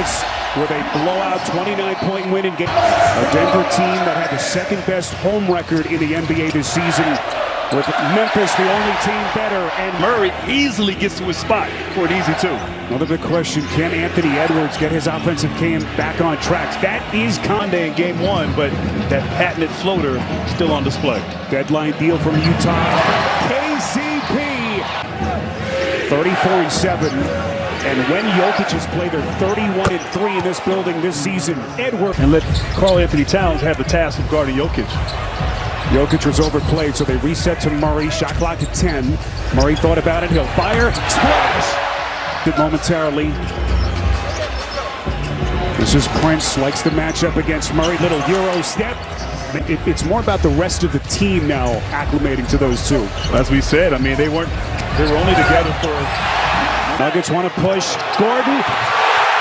Memphis with a blowout 29-point win in game. A Denver team that had the second-best home record in the NBA this season, with Memphis the only team better. And Murray easily gets to his spot for an easy two. Another big question, can Anthony Edwards get his offensive game back on track? That is Conde in game one, but that patented floater still on display. Deadline deal from Utah. KCP 34-7. And when Jokic has played, they're 31-3 in this building this season. Edwards. And let Karl Anthony Towns have the task of guarding Jokic. Jokic was overplayed, so they reset to Murray. Shot clock at 10. Murray thought about it. He'll fire. Splash! Good momentarily. This is Prince. Likes the matchup against Murray. Little Euro step. It's more about the rest of the team now acclimating to those two. As we said, I mean, they were only together for... Nuggets want to push. Gordon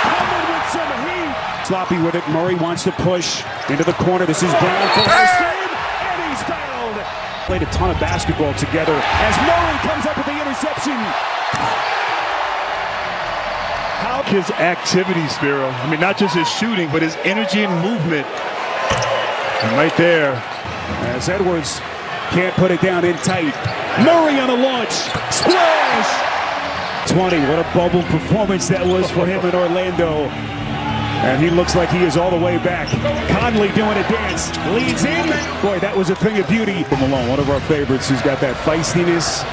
coming with some heat. Sloppy with it. Murray wants to push into the corner. This is Brown for Hussein, and he's fouled. Played a ton of basketball together as Murray comes up with the interception. How his activity, Spiro. I mean, not just his shooting, but his energy and movement. And right there, as Edwards can't put it down in tight. Murray on a launch. Splash! 20. What a bubble performance that was for him in Orlando. And he looks like he is all the way back. Conley doing a dance. Leads in. Boy, that was a thing of beauty. From Malone, one of our favorites, who's got that feistiness.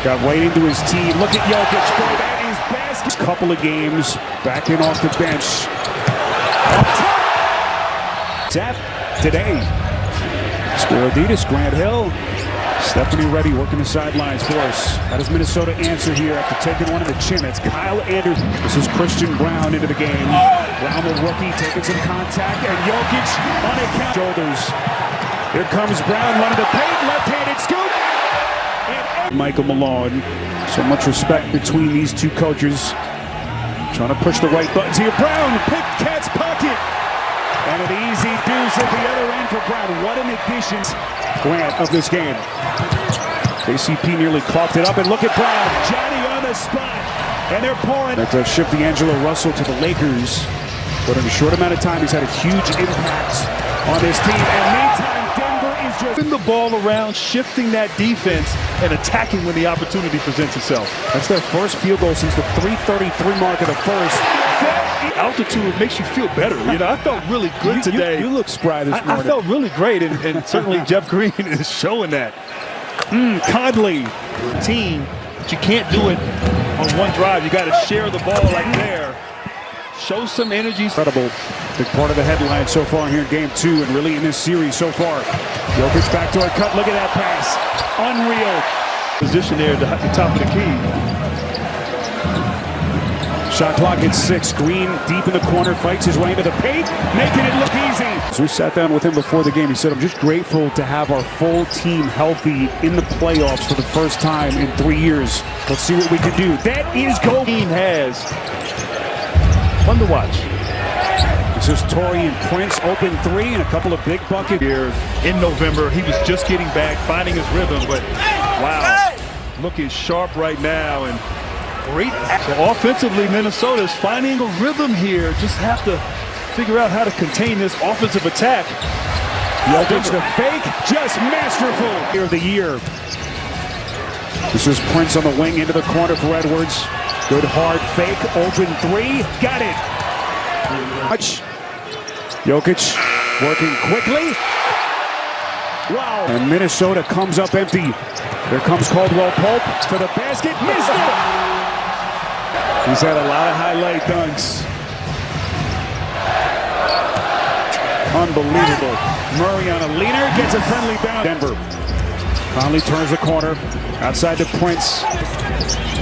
Got right into his team. Look at Jokic. Boy, that is best. Couple of games. Back in off the bench. Up top. Tap today. Spiroditas, Grant Hill. Stephanie Reddy working the sidelines for us. How does Minnesota answer here after taking one in the chin? It's Kyle Anderson. This is Christian Brown into the game. Brown, the rookie, taking some contact, and Jokic on a count. Shoulders. Here comes Brown, running the paint, left-handed scoop. And Michael Malone. So much respect between these two coaches. Trying to push the right buttons here. Brown, pick cat's pocket. And an easy deuce at the other end for Brown. What an addition, Grant, of this game. KCP nearly coughed it up, and look at Brown. Johnny on the spot, and they're pouring. That does ship D'Angelo Russell to the Lakers, but in a short amount of time, he's had a huge impact on this team. And meantime, Denver is just moving the ball around, shifting that defense, and attacking when the opportunity presents itself. That's their first field goal since the 3:33 mark of the first. Altitude makes you feel better. You know, I felt really good today. You look spry this morning. I felt really great, and certainly Jeff Green is showing that. Conley. Team, but you can't do it on one drive. You got to share the ball right there. Show some energy. Incredible. Big part of the headline so far here in game 2 and really in this series so far. Jokic backdoor cut. Look at that pass. Unreal. Position there at the top of the key. Shot clock at 6. Green deep in the corner, fights his way into the paint, making it look easy. As we sat down with him before the game, he said, I'm just grateful to have our full team healthy in the playoffs for the first time in 3 years. Let's see what we can do. That is goal. Team has. Fun to watch. This is Taurean Prince, open 3 and a couple of big buckets. Here in November, he was just getting back, finding his rhythm, but wow, looking sharp right now. And great. So offensively, Minnesota is finding a rhythm here. Just have to figure out how to contain this offensive attack. Jokic the fake, just masterful. Here of the year. This is Prince on the wing into the corner for Edwards. Good hard fake, open 3, got it. Much. Jokic working quickly. Wow. And Minnesota comes up empty. Here comes Caldwell Pope to the basket, missed it. He's had a lot of highlight dunks. Unbelievable. Murray on a leaner, gets a friendly bounce. Denver. Conley turns the corner. Outside to Prince.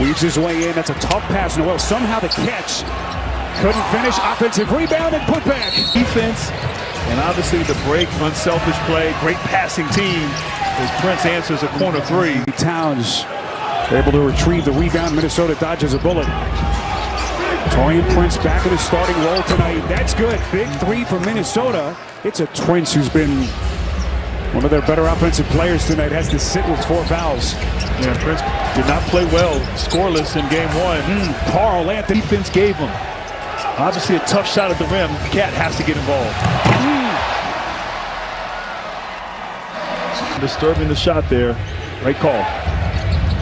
Weaves his way in. That's a tough pass. Noel somehow the catch. Couldn't finish. Offensive rebound and put back. Defense, and obviously the break, unselfish play. Great passing team as Prince answers a corner 3. Towns able to retrieve the rebound. Minnesota dodges a bullet. Taurean Prince back in his starting role tonight. That's good. Big 3 for Minnesota. It's a Prince who's been one of their better offensive players tonight. Has to sit with 4 fouls. Yeah, Prince did not play well. Scoreless in game 1. Karl Anthony. Defense gave him. Obviously a tough shot at the rim. Cat has to get involved. Disturbing the shot there. Great call.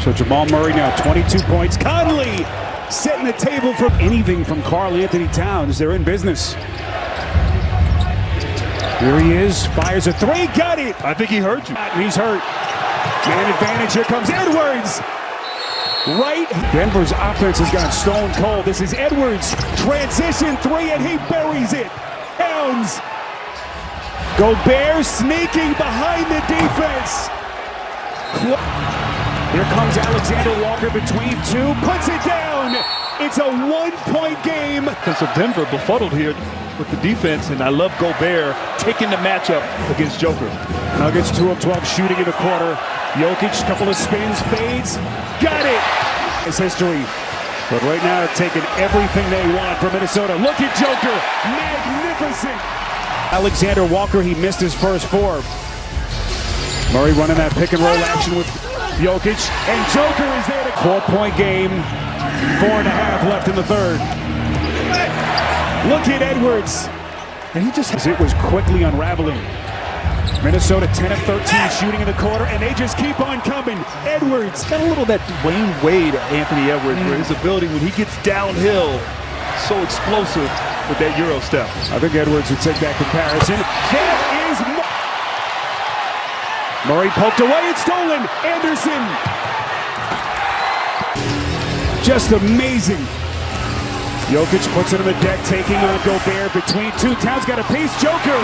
So Jamal Murray now 22 points. Conley setting the table for anything from Karl Anthony Towns. They're in business. Here he is, fires a three, got it! I think he hurt you. He's hurt. Man advantage, here comes Edwards! Right, Denver's offense has gone stone cold. This is Edwards, transition three, and he buries it. Towns. Gobert sneaking behind the defense. Here comes Alexander Walker between two, puts it down. It's a one-point game. So Denver befuddled here with the defense, and I love Gobert taking the matchup against Joker. Nuggets 2 of 12 shooting in the quarter. Jokic, couple of spins, fades, got it. It's history. But right now, they're taking everything they want from Minnesota. Look at Joker, magnificent. Alexander Walker, he missed his first four. Murray running that pick and roll action with Jokic, and Joker is there to 4-point game. 4.5 left in the third. Look at Edwards. And he just, it was quickly unraveling. Minnesota 10 of 13 shooting in the quarter, and they just keep on coming. Edwards. Got a little that Wayne Wade Anthony Edwards, where his ability when he gets downhill, so explosive with that Euro step. I think Edwards would take that comparison. That is Murray poked away, it's stolen. Anderson. Just amazing. Jokic puts it on the deck, taking on Gobert between two. Towns got a piece. Joker.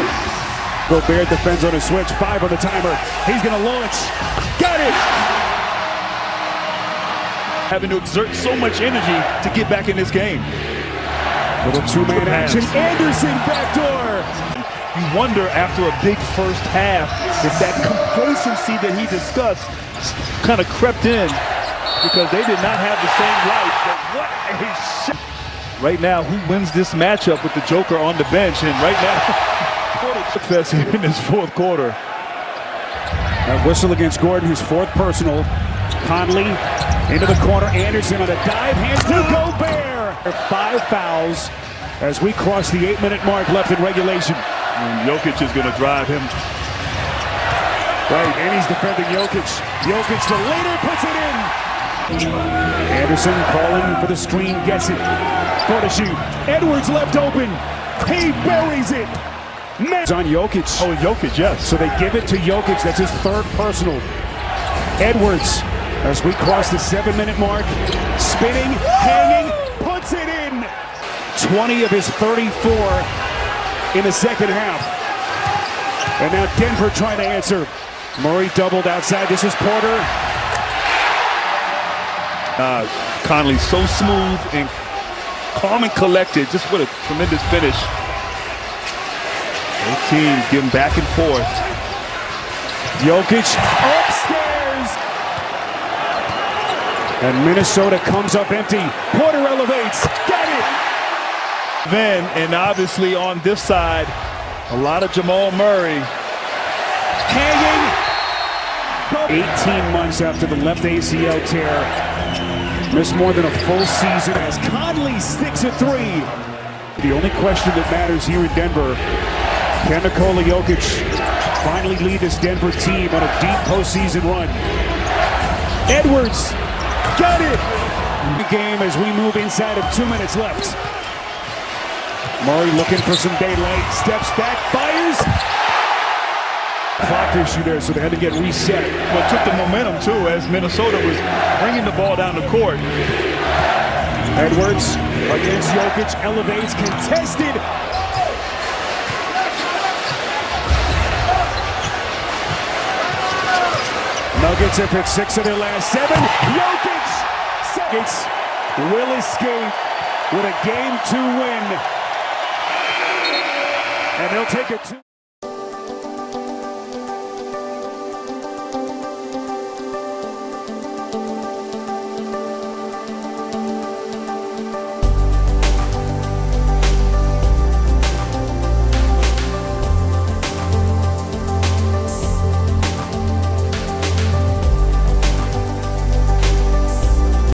Gobert defends on a switch. 5 on the timer. He's going to launch. Got it. Having to exert so much energy to get back in this game. Little two-man action. Anderson backdoor. You wonder after a big first half if that complacency that he discussed kind of crept in because they did not have the same life. But what a shot. Right now, who wins this matchup with the Joker on the bench? And right now, fest here in this fourth quarter. That whistle against Gordon, his fourth personal. Conley into the corner. Anderson on a dive. Hands to Gobert. 5 fouls as we cross the 8-minute mark left in regulation. And Jokic is going to drive him. Right, and he's defending Jokic. Jokic, the leader, puts it in. Anderson calling for the screen, gets it. Photo shoot. Edwards left open. He buries it. It's on Jokic. Oh, Jokic, yes. So they give it to Jokic. That's his third personal. Edwards, as we cross the 7-minute mark, spinning, hanging, puts it in. 20 of his 34 in the second half. And now Denver trying to answer. Murray doubled outside. This is Porter. Conley so smooth and calm and collected. Just what a tremendous finish. Both teams getting back and forth. Jokic upstairs. And Minnesota comes up empty. Porter elevates. Got it. Then, and obviously on this side, a lot of Jamal Murray. Hanging. 18 months after the left ACL tear. Missed more than a full season as Conley sticks a 3. The only question that matters here in Denver, can Nikola Jokic finally lead this Denver team on a deep postseason run? Edwards got it. The game as we move inside of 2 minutes left. Murray looking for some daylight, steps back, fires. Clock issue there, so they had to get reset. Well, it took the momentum too as Minnesota was bringing the ball down the court. Edwards against Jokic, elevates, contested. Nuggets have hit 6 of their last 7. Jokic seconds will escape with a Game 2 win. And they'll take it 2.